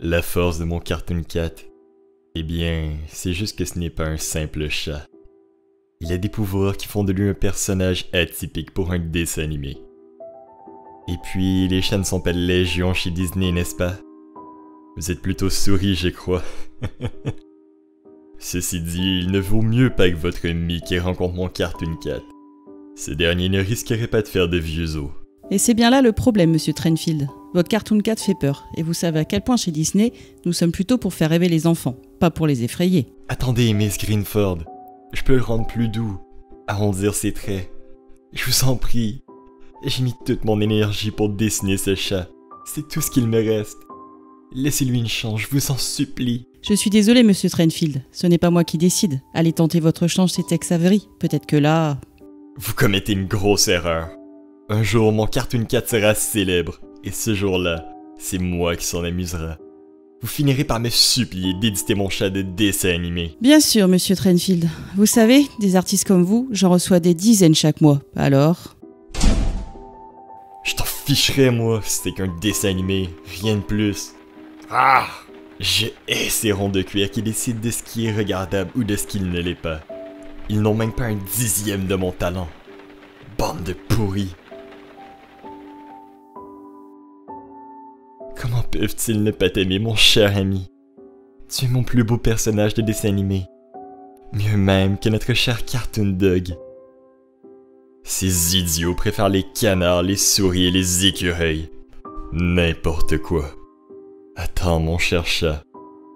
La force de mon Cartoon Cat, eh bien, c'est juste que ce n'est pas un simple chat. Il a des pouvoirs qui font de lui un personnage atypique pour un dessin animé. Et puis, les chats ne sont pas légion chez Disney, n'est-ce pas? Vous êtes plutôt souris, je crois. Ceci dit, il ne vaut mieux pas que votre Mickey rencontre mon Cartoon Cat. Ce dernier ne risquerait pas de faire de vieux os. Et c'est bien là le problème, Monsieur Trenfield. Votre Cartoon Cat fait peur, et vous savez à quel point chez Disney, nous sommes plutôt pour faire rêver les enfants, pas pour les effrayer. Attendez, Miss Greenford, je peux le rendre plus doux, arrondir ses traits. Je vous en prie, j'ai mis toute mon énergie pour dessiner ce chat. C'est tout ce qu'il me reste. Laissez-lui une chance, je vous en supplie. Je suis désolé, Monsieur Trenfield, ce n'est pas moi qui décide. Allez tenter votre chance chez Tex Avery, peut-être que là... Vous commettez une grosse erreur. Un jour, mon Cartoon Cat sera célèbre, et ce jour-là, c'est moi qui s'en amusera. Vous finirez par me supplier d'éditer mon chat de dessin animé. Bien sûr, Monsieur Trenfield. Vous savez, des artistes comme vous, j'en reçois des dizaines chaque mois. Alors... Je t'en ficherais, moi, si c'était qu'un dessin animé, rien de plus. Ah! Je hais ces ronds de cuir qui décident de ce qui est regardable ou de ce qui ne l'est pas. Ils n'ont même pas un dixième de mon talent. Bande de pourris. Comment peuvent-ils ne pas t'aimer, mon cher ami? Tu es mon plus beau personnage de dessin animé. Mieux même que notre cher Cartoon Dog. Ces idiots préfèrent les canards, les souris et les écureuils. N'importe quoi. Attends, mon cher chat.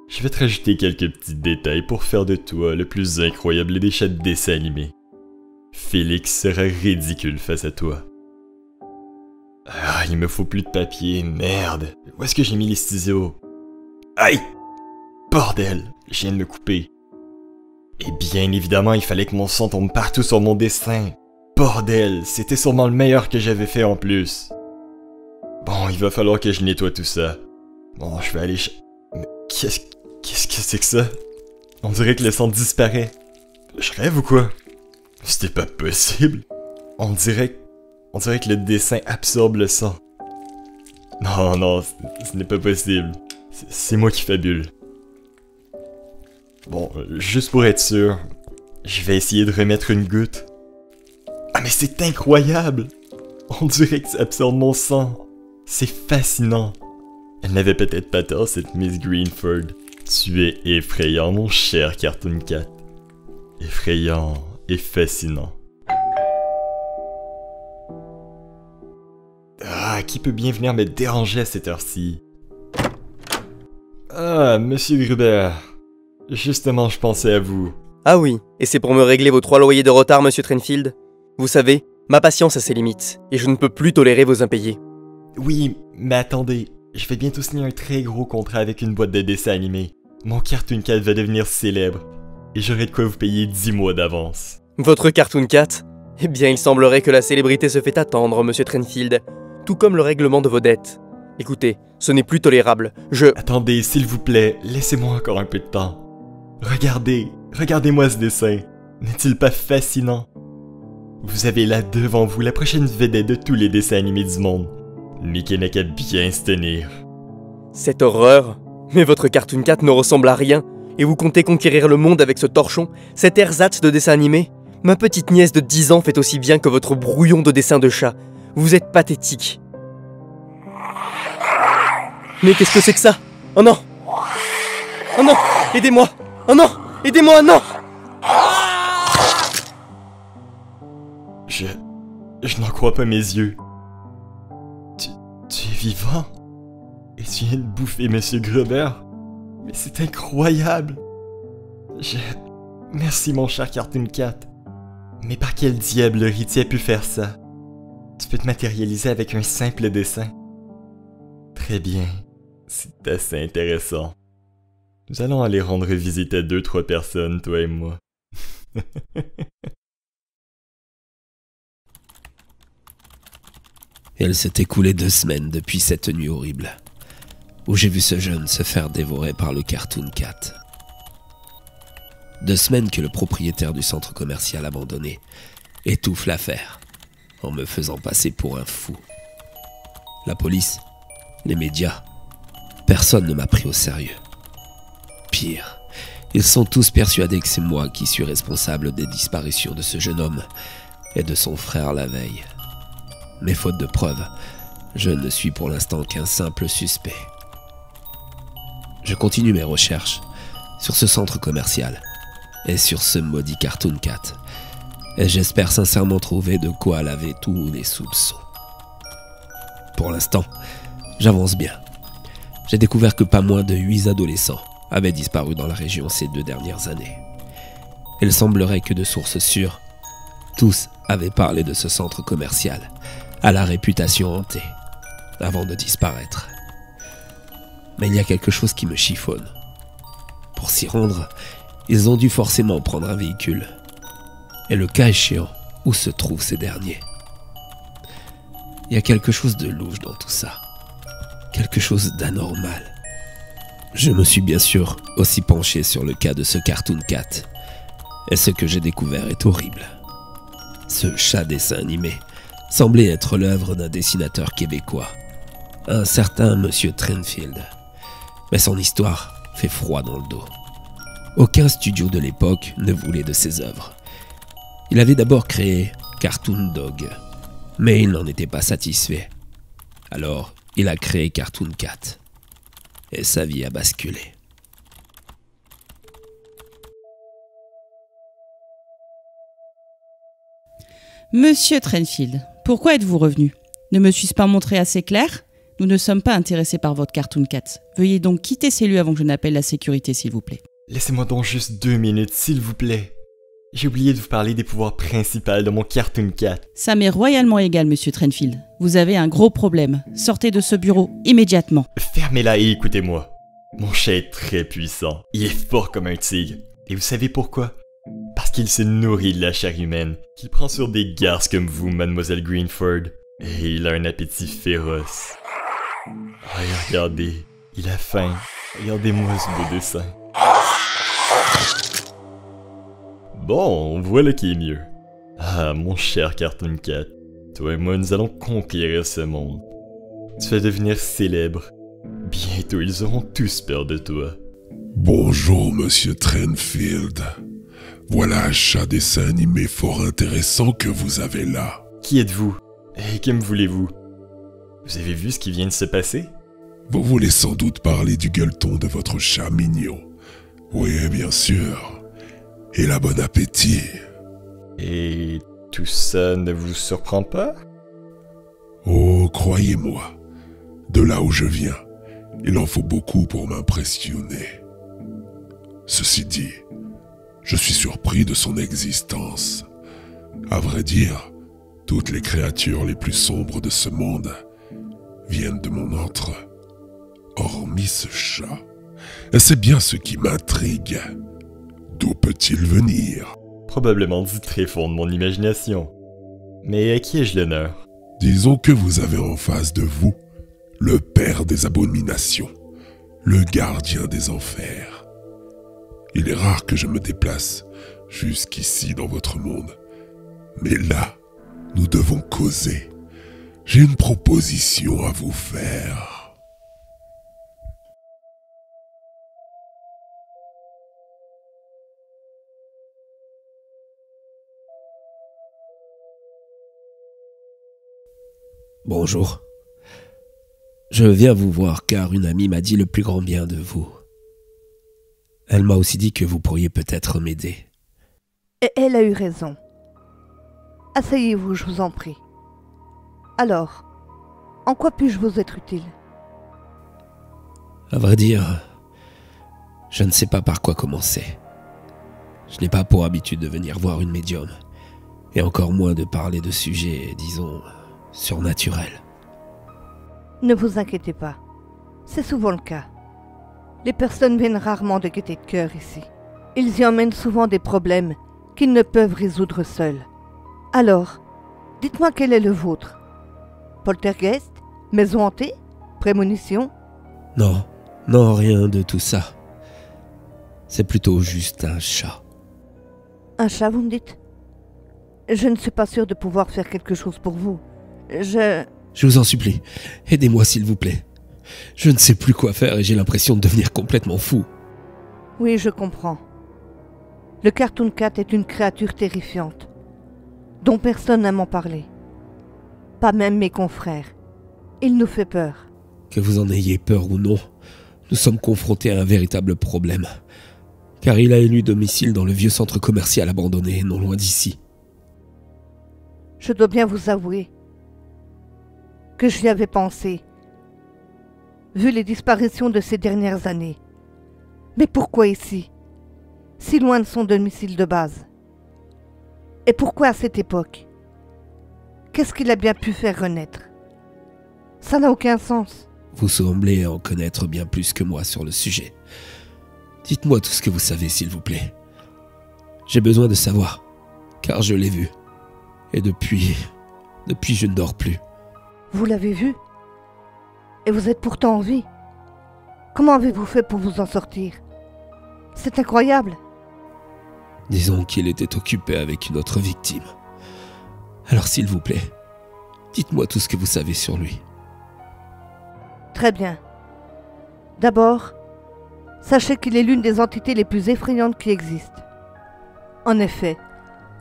Je vais te rajouter quelques petits détails pour faire de toi le plus incroyable des chats de dessin animé. Félix sera ridicule face à toi. Ah, il me faut plus de papier, merde. Où est-ce que j'ai mis les ciseaux? Aïe! Bordel, je viens de me couper. Et bien évidemment, il fallait que mon sang tombe partout sur mon dessin. Bordel, c'était sûrement le meilleur que j'avais fait en plus. Bon, il va falloir que je nettoie tout ça. Bon, je vais aller... Mais qu'est-ce que c'est que ça? On dirait que le sang disparaît. Je rêve ou quoi? C'était pas possible. On dirait que le dessin absorbe le sang. Non, ce n'est pas possible. C'est moi qui fabule. Bon, juste pour être sûr, je vais essayer de remettre une goutte. Ah mais c'est incroyable! On dirait que ça absorbe mon sang. C'est fascinant. Elle n'avait peut-être pas tort, cette Miss Greenford. Tu es effrayant, mon cher Cartoon Cat. Effrayant et fascinant. Ah, qui peut bien venir me déranger à cette heure-ci? Ah, Monsieur Gruber. Justement, je pensais à vous. Ah oui, et c'est pour me régler vos 3 loyers de retard, Monsieur Trenfield. Vous savez, ma patience a ses limites, et je ne peux plus tolérer vos impayés. Oui, mais attendez, je vais bientôt signer un très gros contrat avec une boîte de dessins animés. Mon Cartoon Cat va devenir célèbre, et j'aurai de quoi vous payer 10 mois d'avance. Votre Cartoon Cat? Eh bien, il semblerait que la célébrité se fait attendre, Monsieur Trenfield, tout comme le règlement de vos dettes. Écoutez, ce n'est plus tolérable, Attendez, s'il vous plaît, laissez-moi encore un peu de temps. Regardez-moi ce dessin. N'est-il pas fascinant? Vous avez là devant vous la prochaine vedette de tous les dessins animés du monde. Mickey n'a qu'à bien se tenir. Cette horreur? Mais votre Cartoon Cat ne ressemble à rien, et vous comptez conquérir le monde avec ce torchon, cet ersatz de dessin animé? Ma petite nièce de 10 ans fait aussi bien que votre brouillon de dessin de chat. Vous êtes pathétique. Mais qu'est-ce que c'est que ça? Oh non! Oh non! Aidez-moi! Oh non! Aidez-moi, non! Je n'en crois pas mes yeux. Tu es vivant? Et tu viens de bouffer Monsieur Gruber? Mais c'est incroyable! Merci mon cher Cartoon Cat. Mais par quelle diablerie tu as pu faire ça? Tu peux te matérialiser avec un simple dessin. Très bien. C'est assez intéressant. Nous allons aller rendre visite à 2-3 personnes, toi et moi. Il s'est écoulé 2 semaines depuis cette nuit horrible, où j'ai vu ce jeune se faire dévorer par le Cartoon Cat. 2 semaines que le propriétaire du centre commercial abandonné étouffe l'affaire, en me faisant passer pour un fou. La police, les médias, personne ne m'a pris au sérieux. Pire, ils sont tous persuadés que c'est moi qui suis responsable des disparitions de ce jeune homme et de son frère la veille. Mais faute de preuves, je ne suis pour l'instant qu'un simple suspect. Je continue mes recherches sur ce centre commercial et sur ce maudit Cartoon Cat, et j'espère sincèrement trouver de quoi laver tous les soupçons. Pour l'instant, j'avance bien. J'ai découvert que pas moins de 8 adolescents avaient disparu dans la région ces 2 dernières années. Il semblerait que de sources sûres, tous avaient parlé de ce centre commercial à la réputation hantée, avant de disparaître. Mais il y a quelque chose qui me chiffonne. Pour s'y rendre, ils ont dû forcément prendre un véhicule. Et le cas échéant, où se trouvent ces derniers? Il y a quelque chose de louche dans tout ça. Quelque chose d'anormal. Je me suis bien sûr aussi penché sur le cas de ce Cartoon Cat. Et ce que j'ai découvert est horrible. Ce chat dessin animé semblait être l'œuvre d'un dessinateur québécois, un certain Monsieur Trenfield. Mais son histoire fait froid dans le dos. Aucun studio de l'époque ne voulait de ses œuvres. Il avait d'abord créé Cartoon Dog, mais il n'en était pas satisfait. Alors, il a créé Cartoon Cat. Et sa vie a basculé. Monsieur Trenfield, pourquoi êtes-vous revenu? Ne me suis-je pas montré assez clair? Nous ne sommes pas intéressés par votre Cartoon Cat. Veuillez donc quitter ces lieux avant que je n'appelle la sécurité, s'il vous plaît. Laissez-moi donc juste 2 minutes, s'il vous plaît. J'ai oublié de vous parler des pouvoirs principaux de mon Cartoon Cat. Ça m'est royalement égal, monsieur Trenfield. Vous avez un gros problème. Sortez de ce bureau immédiatement. Fermez-la et écoutez-moi. Mon chat est très puissant. Il est fort comme un tigre. Et vous savez pourquoi? Parce qu'il se nourrit de la chair humaine, qu'il prend sur des garces comme vous, mademoiselle Greenford. Et il a un appétit féroce. Oh, et regardez, il a faim. Regardez-moi ce beau dessin. Bon, voilà qui est mieux. Ah, mon cher Cartoon Cat, toi et moi, nous allons conquérir ce monde. Tu vas devenir célèbre. Bientôt, ils auront tous peur de toi. Bonjour, monsieur Trenfield. Voilà un chat dessin animé fort intéressant que vous avez là. Qui êtes-vous? Et que me voulez-vous? Vous avez vu ce qui vient de se passer? Vous voulez sans doute parler du gueuleton de votre chat mignon. Oui, bien sûr. Et la bon appétit. Et tout ça ne vous surprend pas? Oh, croyez-moi, de là où je viens, il en faut beaucoup pour m'impressionner. Ceci dit, je suis surpris de son existence. À vrai dire, toutes les créatures les plus sombres de ce monde viennent de mon antre, hormis ce chat. Et c'est bien ce qui m'intrigue. D'où peut-il venir? Probablement du tréfonds de mon imagination. Mais à qui ai-je l'honneur? Disons que vous avez en face de vous le père des abominations, le gardien des enfers. Il est rare que je me déplace jusqu'ici dans votre monde. Mais là, nous devons causer. J'ai une proposition à vous faire. Bonjour. Je viens vous voir car une amie m'a dit le plus grand bien de vous. Elle m'a aussi dit que vous pourriez peut-être m'aider. Et elle a eu raison. Asseyez-vous, je vous en prie. Alors, en quoi puis-je vous être utile? À vrai dire, je ne sais pas par quoi commencer. Je n'ai pas pour habitude de venir voir une médium, et encore moins de parler de sujets, disons, surnaturels. Ne vous inquiétez pas, c'est souvent le cas. Les personnes viennent rarement de gaieté de cœur ici. Ils y emmènent souvent des problèmes qu'ils ne peuvent résoudre seuls. Alors, dites-moi quel est le vôtre? Poltergeist? Maison hantée? Prémonition? Non, rien de tout ça. C'est plutôt juste un chat. Un chat, vous me dites? Je ne suis pas sûre de pouvoir faire quelque chose pour vous. Je vous en supplie, aidez-moi s'il vous plaît. Je ne sais plus quoi faire et j'ai l'impression de devenir complètement fou. Oui, je comprends. Le Cartoon Cat est une créature terrifiante, dont personne n'aime en parler. Pas même mes confrères. Il nous fait peur. Que vous en ayez peur ou non, nous sommes confrontés à un véritable problème. Car il a élu domicile dans le vieux centre commercial abandonné, non loin d'ici. Je dois bien vous avouer que j'y avais pensé, vu les disparitions de ces dernières années. Mais pourquoi ici, si loin de son domicile de base? Et pourquoi à cette époque? Qu'est-ce qu'il a bien pu faire renaître? Ça n'a aucun sens. Vous semblez en connaître bien plus que moi sur le sujet. Dites-moi tout ce que vous savez, s'il vous plaît. J'ai besoin de savoir, car je l'ai vu. Et depuis, je ne dors plus. Vous l'avez vu? Et vous êtes pourtant en vie. Comment avez-vous fait pour vous en sortir? C'est incroyable. Disons qu'il était occupé avec une autre victime. Alors s'il vous plaît, dites-moi tout ce que vous savez sur lui. Très bien. D'abord, sachez qu'il est l'une des entités les plus effrayantes qui existent. En effet,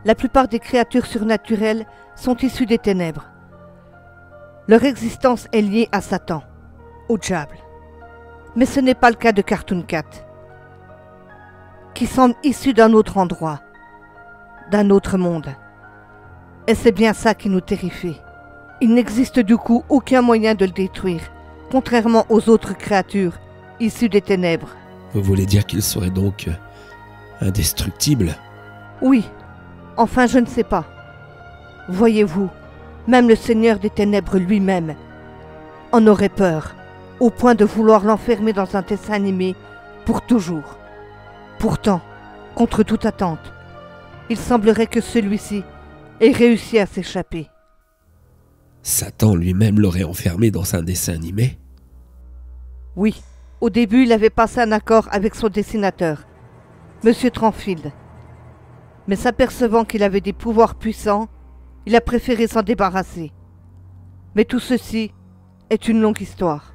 la plupart des créatures surnaturelles sont issues des ténèbres. Leur existence est liée à Satan, au diable. Mais ce n'est pas le cas de Cartoon Cat, qui semble issu d'un autre endroit, d'un autre monde. Et c'est bien ça qui nous terrifie. Il n'existe du coup aucun moyen de le détruire, contrairement aux autres créatures issues des ténèbres. Vous voulez dire qu'il serait donc indestructible? Oui, enfin je ne sais pas. Voyez-vous, même le Seigneur des Ténèbres lui-même en aurait peur, au point de vouloir l'enfermer dans un dessin animé pour toujours. Pourtant, contre toute attente, il semblerait que celui-ci ait réussi à s'échapper. Satan lui-même l'aurait enfermé dans un dessin animé? Oui, au début il avait passé un accord avec son dessinateur, Monsieur Tranfield. Mais s'apercevant qu'il avait des pouvoirs puissants, il a préféré s'en débarrasser. Mais tout ceci est une longue histoire.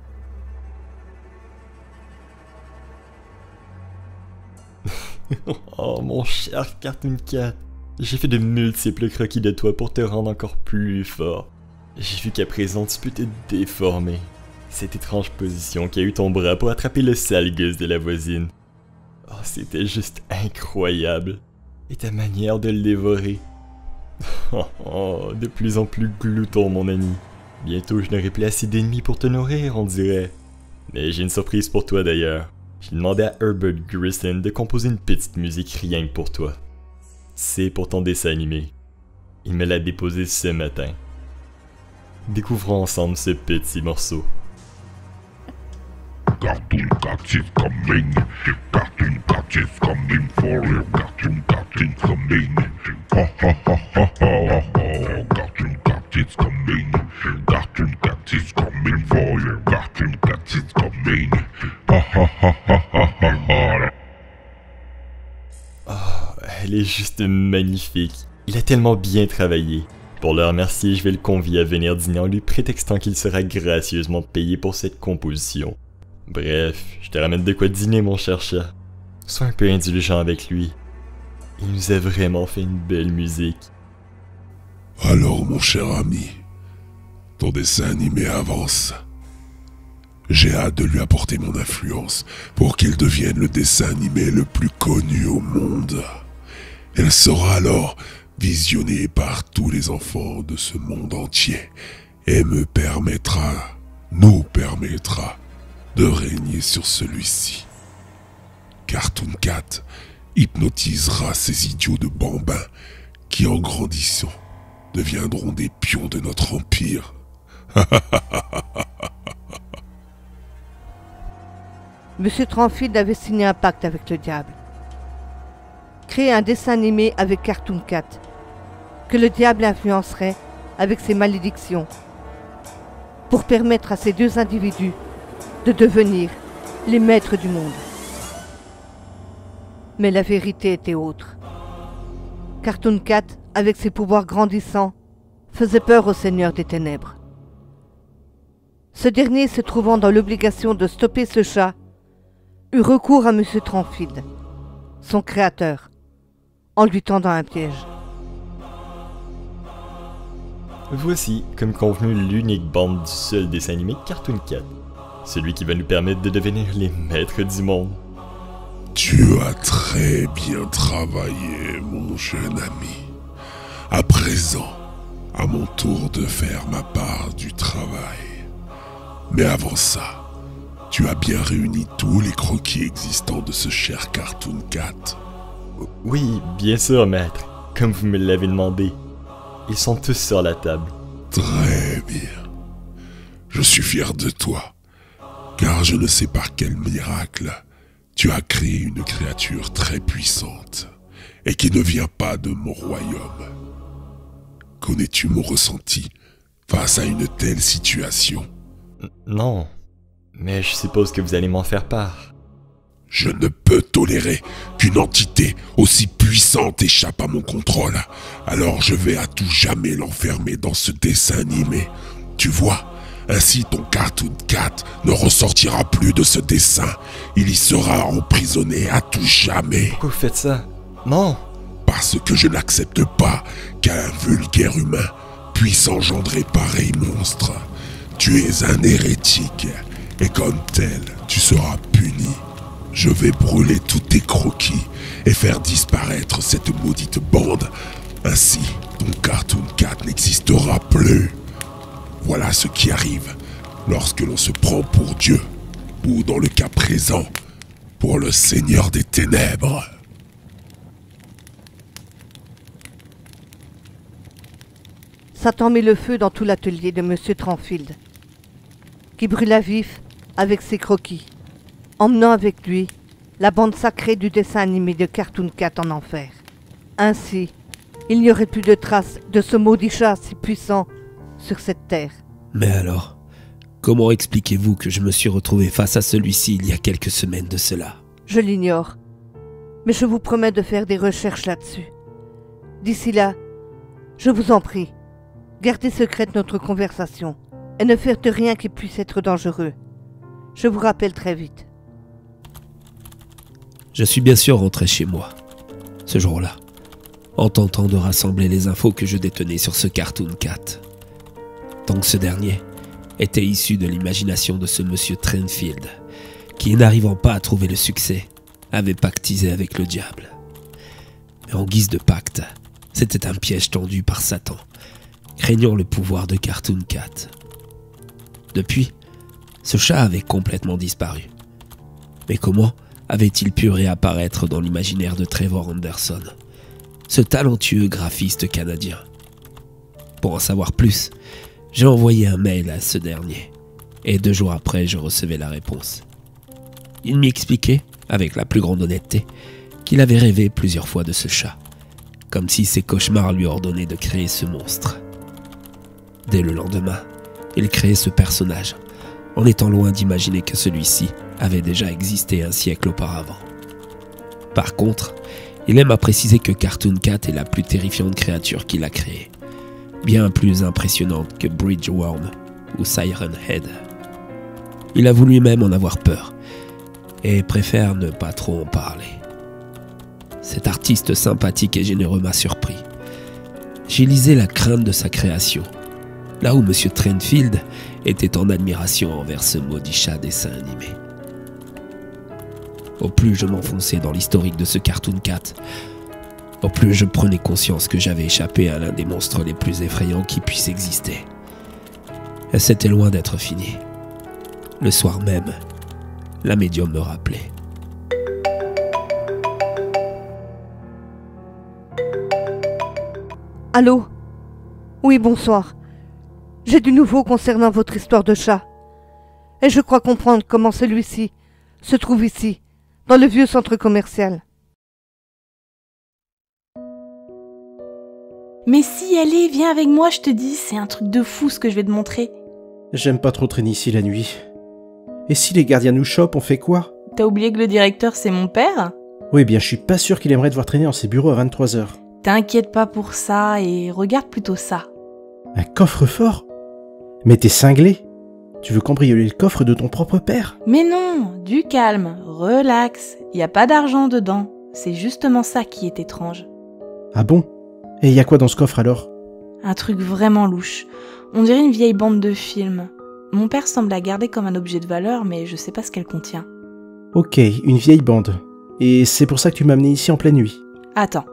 Oh mon cher Cartoon Cat, j'ai fait de multiples croquis de toi pour te rendre encore plus fort. J'ai vu qu'à présent tu peux te déformer. Cette étrange position qui a eu ton bras pour attraper le sale gosse de la voisine. Oh, c'était juste incroyable. Et ta manière de le dévorer. Oh, de plus en plus glouton mon ami. Bientôt je n'aurai plus assez d'ennemis pour te nourrir, on dirait. Mais j'ai une surprise pour toi d'ailleurs. J'ai demandé à Herbert Grissom de composer une petite musique rien que pour toi. C'est pour ton dessin animé. Il me l'a déposé ce matin. Découvrons ensemble ce petit morceau. Cartoon Cat is coming. Cartoon Cat is coming for you. Cartoon Cat is coming. Ha ha ha ha ha ha. Cartoon Cat is coming. Cartoon Cat is coming for you. Cartoon Cat is coming. Ha ha ha ha ha ha. Oh, elle est juste magnifique. Il a tellement bien travaillé. Pour le remercier, je vais le convier à venir dîner en lui prétextant qu'il sera gracieusement payé pour cette composition. Bref, je te ramène de quoi dîner, mon cher chat. Sois un peu indulgent avec lui. Il nous a vraiment fait une belle musique. Alors, mon cher ami, ton dessin animé avance. J'ai hâte de lui apporter mon influence pour qu'il devienne le dessin animé le plus connu au monde. Elle sera alors visionnée par tous les enfants de ce monde entier et nous permettra de régner sur celui-ci. Cartoon Cat hypnotisera ces idiots de bambins qui, en grandissant, deviendront des pions de notre empire. Monsieur Tranfield avait signé un pacte avec le diable. Créer un dessin animé avec Cartoon Cat, que le diable influencerait avec ses malédictions, pour permettre à ces deux individus de devenir les maîtres du monde. Mais la vérité était autre. Cartoon Cat, avec ses pouvoirs grandissants, faisait peur au Seigneur des Ténèbres. Ce dernier, se trouvant dans l'obligation de stopper ce chat, eut recours à M. Tranfield, son créateur, en lui tendant un piège. Voici, comme convenu, l'unique bande du seul dessin animé Cartoon Cat. Celui qui va nous permettre de devenir les maîtres du monde. Tu as très bien travaillé, mon jeune ami. À présent, à mon tour de faire ma part du travail. Mais avant ça, tu as bien réuni tous les croquis existants de ce cher Cartoon Cat. Oui, bien sûr, maître, comme vous me l'avez demandé. Ils sont tous sur la table. Très bien. Je suis fier de toi, car je ne sais par quel miracle tu as créé une créature très puissante et qui ne vient pas de mon royaume. Connais-tu mon ressenti face à une telle situation? Non, mais je suppose que vous allez m'en faire part. Je ne peux tolérer qu'une entité aussi puissante échappe à mon contrôle. Alors je vais à tout jamais l'enfermer dans ce dessin animé. Tu vois, ainsi ton Cartoon Cat ne ressortira plus de ce dessin. Il y sera emprisonné à tout jamais. Pourquoi vous faites ça? Non! Parce que je n'accepte pas qu'un vulgaire humain puisse engendrer pareil monstre. Tu es un hérétique, et comme tel, tu seras puni. Je vais brûler tous tes croquis et faire disparaître cette maudite bande. Ainsi, ton Cartoon Cat n'existera plus. Voilà ce qui arrive lorsque l'on se prend pour Dieu, ou dans le cas présent, pour le Seigneur des Ténèbres. Satan mit le feu dans tout l'atelier de M. Tranfield, qui brûla vif avec ses croquis, emmenant avec lui la bande sacrée du dessin animé de Cartoon Cat en enfer. Ainsi, il n'y aurait plus de traces de ce maudit chat si puissant sur cette terre. Mais alors, comment expliquez-vous que je me suis retrouvé face à celui-ci il y a quelques semaines de cela? Je l'ignore, mais je vous promets de faire des recherches là-dessus. D'ici là, je vous en prie, gardez secrète notre conversation et ne faites rien qui puisse être dangereux. Je vous rappelle très vite. Je suis bien sûr rentré chez moi, ce jour-là, en tentant de rassembler les infos que je détenais sur ce Cartoon Cat. Tant que ce dernier était issu de l'imagination de ce monsieur Trenfield, qui, n'arrivant pas à trouver le succès, avait pactisé avec le diable. Mais en guise de pacte, c'était un piège tendu par Satan, craignant le pouvoir de Cartoon Cat. Depuis, ce chat avait complètement disparu. Mais comment avait-il pu réapparaître dans l'imaginaire de Trevor Anderson, ce talentueux graphiste canadien? Pour en savoir plus, j'ai envoyé un mail à ce dernier, et 2 jours après, je recevais la réponse. Il m'y expliquait, avec la plus grande honnêteté, qu'il avait rêvé plusieurs fois de ce chat, comme si ses cauchemars lui ordonnaient de créer ce monstre. Dès le lendemain, il créait ce personnage, en étant loin d'imaginer que celui-ci avait déjà existé un siècle auparavant. Par contre, il aime à préciser que Cartoon Cat est la plus terrifiante créature qu'il a créée, bien plus impressionnante que Bridgeworm ou Siren Head. Il avoue lui-même en avoir peur, et préfère ne pas trop en parler. Cet artiste sympathique et généreux m'a surpris. J'y lisais la crainte de sa création, là où M. Trenfield était en admiration envers ce maudit chat dessin animé. Au plus je m'enfonçais dans l'historique de ce Cartoon Cat, au plus je prenais conscience que j'avais échappé à l'un des monstres les plus effrayants qui puissent exister. Et c'était loin d'être fini. Le soir même, la médium me rappelait. Allô? Oui, bonsoir. J'ai du nouveau concernant votre histoire de chat. Et je crois comprendre comment celui-ci se trouve ici, dans le vieux centre commercial. Mais si, allez, viens avec moi, je te dis, c'est un truc de fou ce que je vais te montrer. J'aime pas trop traîner ici la nuit. Et si les gardiens nous chopent, on fait quoi? T'as oublié que le directeur, c'est mon père? Oui, bien, je suis pas sûr qu'il aimerait devoir traîner dans ses bureaux à 23h. T'inquiète pas pour ça, et regarde plutôt ça. Un coffre-fort? Mais t'es cinglé? Tu veux cambrioler le coffre de ton propre père? Mais non, du calme, relax, y a pas d'argent dedans. C'est justement ça qui est étrange. Ah bon? Et y a quoi dans ce coffre alors? Un truc vraiment louche. On dirait une vieille bande de films. Mon père semble la garder comme un objet de valeur, mais je sais pas ce qu'elle contient. Ok, une vieille bande. Et c'est pour ça que tu m'as amené ici en pleine nuit. Attends,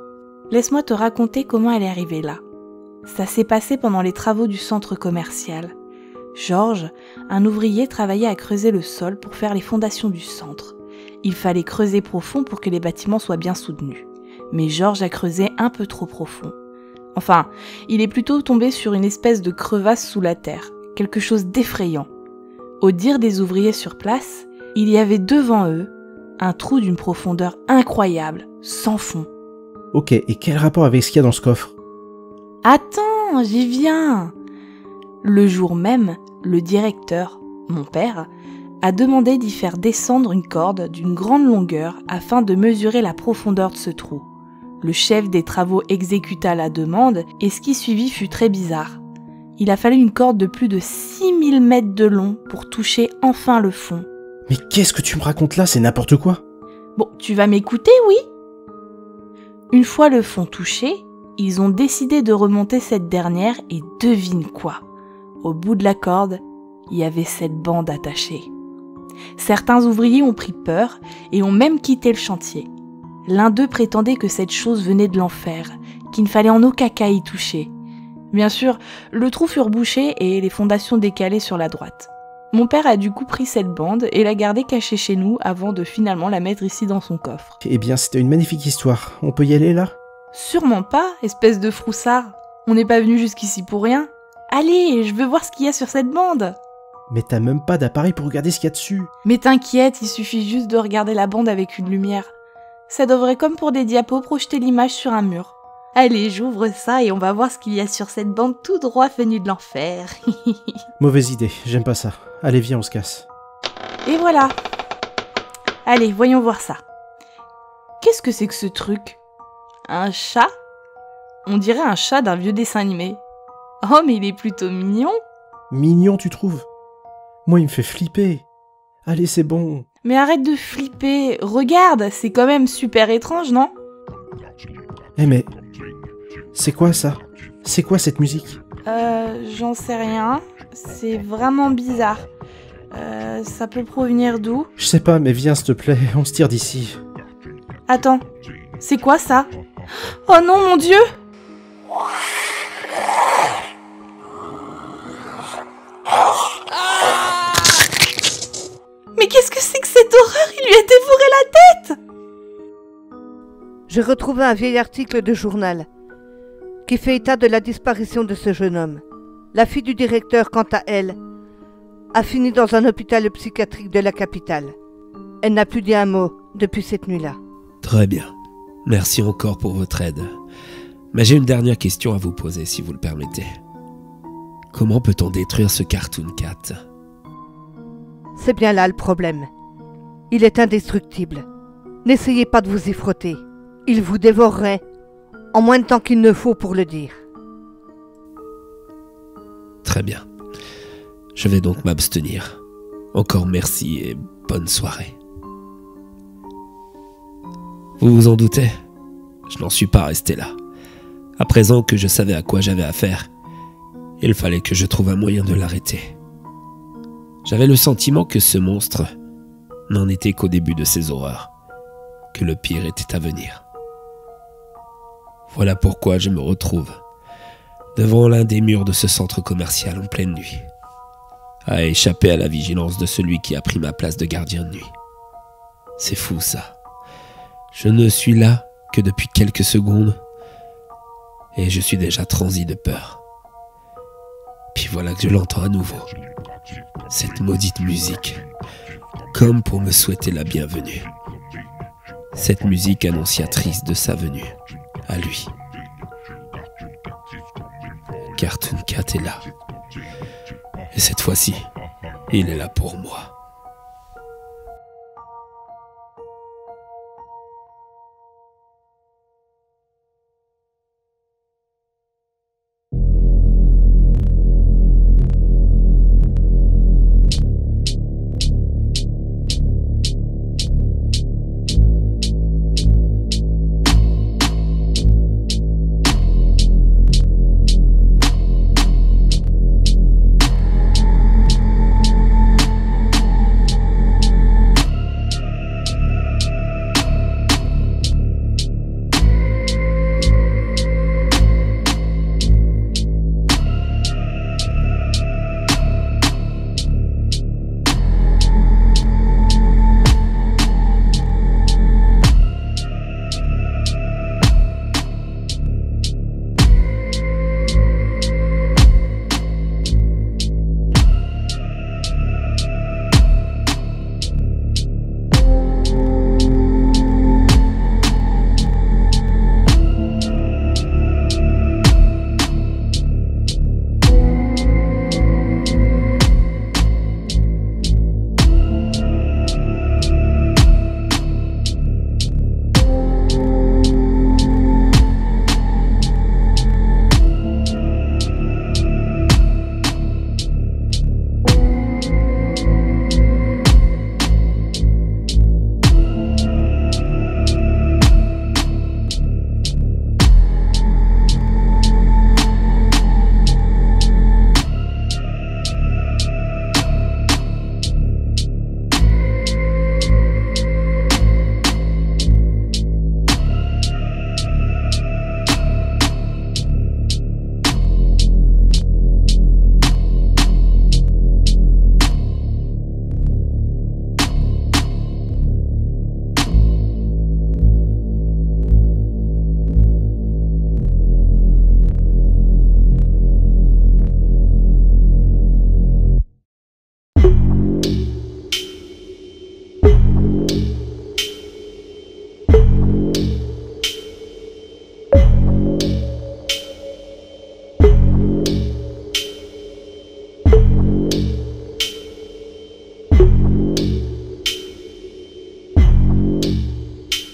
laisse-moi te raconter comment elle est arrivée là. Ça s'est passé pendant les travaux du centre commercial. Georges, un ouvrier, travaillait à creuser le sol pour faire les fondations du centre. Il fallait creuser profond pour que les bâtiments soient bien soutenus. Mais Georges a creusé un peu trop profond. Enfin, il est plutôt tombé sur une espèce de crevasse sous la terre, quelque chose d'effrayant. Au dire des ouvriers sur place, il y avait devant eux un trou d'une profondeur incroyable, sans fond. Ok, et quel rapport avec ce qu'il y a dans ce coffre? Attends, j'y viens. Le jour même, le directeur, mon père, a demandé d'y faire descendre une corde d'une grande longueur afin de mesurer la profondeur de ce trou. Le chef des travaux exécuta la demande et ce qui suivit fut très bizarre. Il a fallu une corde de plus de 6000 mètres de long pour toucher enfin le fond. Mais qu'est-ce que tu me racontes là? C'est n'importe quoi. Bon, tu vas m'écouter, oui? Une fois le fond touché, ils ont décidé de remonter cette dernière et devine quoi? Au bout de la corde, il y avait cette bande attachée. Certains ouvriers ont pris peur et ont même quitté le chantier. L'un d'eux prétendait que cette chose venait de l'enfer, qu'il ne fallait en aucun cas y toucher. Bien sûr, le trou fut rebouché et les fondations décalées sur la droite. Mon père a du coup pris cette bande et l'a gardée cachée chez nous avant de finalement la mettre ici dans son coffre. Eh bien, c'était une magnifique histoire. On peut y aller là? Sûrement pas, espèce de froussard. On n'est pas venu jusqu'ici pour rien. Allez, je veux voir ce qu'il y a sur cette bande. Mais t'as même pas d'appareil pour regarder ce qu'il y a dessus. Mais t'inquiète, il suffit juste de regarder la bande avec une lumière. Ça devrait, comme pour des diapos, projeter l'image sur un mur. Allez, j'ouvre ça et on va voir ce qu'il y a sur cette bande tout droit venue de l'enfer. Mauvaise idée, j'aime pas ça. Allez, viens, on se casse. Et voilà. Allez, voyons voir ça. Qu'est-ce que c'est que ce truc? Un chat? On dirait un chat d'un vieux dessin animé. Oh, mais il est plutôt mignon. Mignon, tu trouves? Moi, il me fait flipper. Allez, c'est bon. Mais arrête de flipper. Regarde, c'est quand même super étrange, non? Eh mais... c'est quoi ça? C'est quoi cette musique? J'en sais rien. C'est vraiment bizarre. Ça peut provenir d'où? Je sais pas, mais viens s'il te plaît, on se tire d'ici. Attends, c'est quoi ça? Oh non, mon Dieu! Mais qu'est-ce que c'est que cette horreur? Il lui a dévoré la tête! J'ai retrouvé un vieil article de journal qui fait état de la disparition de ce jeune homme. La fille du directeur, quant à elle, a fini dans un hôpital psychiatrique de la capitale. Elle n'a plus dit un mot depuis cette nuit-là. Très bien. Merci encore pour votre aide. Mais j'ai une dernière question à vous poser, si vous le permettez. Comment peut-on détruire ce Cartoon Cat? C'est bien là le problème. Il est indestructible. N'essayez pas de vous y frotter. Il vous dévorerait en moins de temps qu'il ne faut pour le dire. Très bien. Je vais donc m'abstenir. Encore merci et bonne soirée. Vous vous en doutez, je n'en suis pas resté là. À présent que je savais à quoi j'avais affaire, il fallait que je trouve un moyen de l'arrêter. J'avais le sentiment que ce monstre n'en était qu'au début de ses horreurs, que le pire était à venir. Voilà pourquoi je me retrouve devant l'un des murs de ce centre commercial en pleine nuit, à échapper à la vigilance de celui qui a pris ma place de gardien de nuit. C'est fou ça. Je ne suis là que depuis quelques secondes et je suis déjà transi de peur. Puis voilà que je l'entends à nouveau. Cette maudite musique, comme pour me souhaiter la bienvenue. Cette musique annonciatrice de sa venue, à lui. Cartoon Cat est là. Et cette fois-ci, il est là pour moi.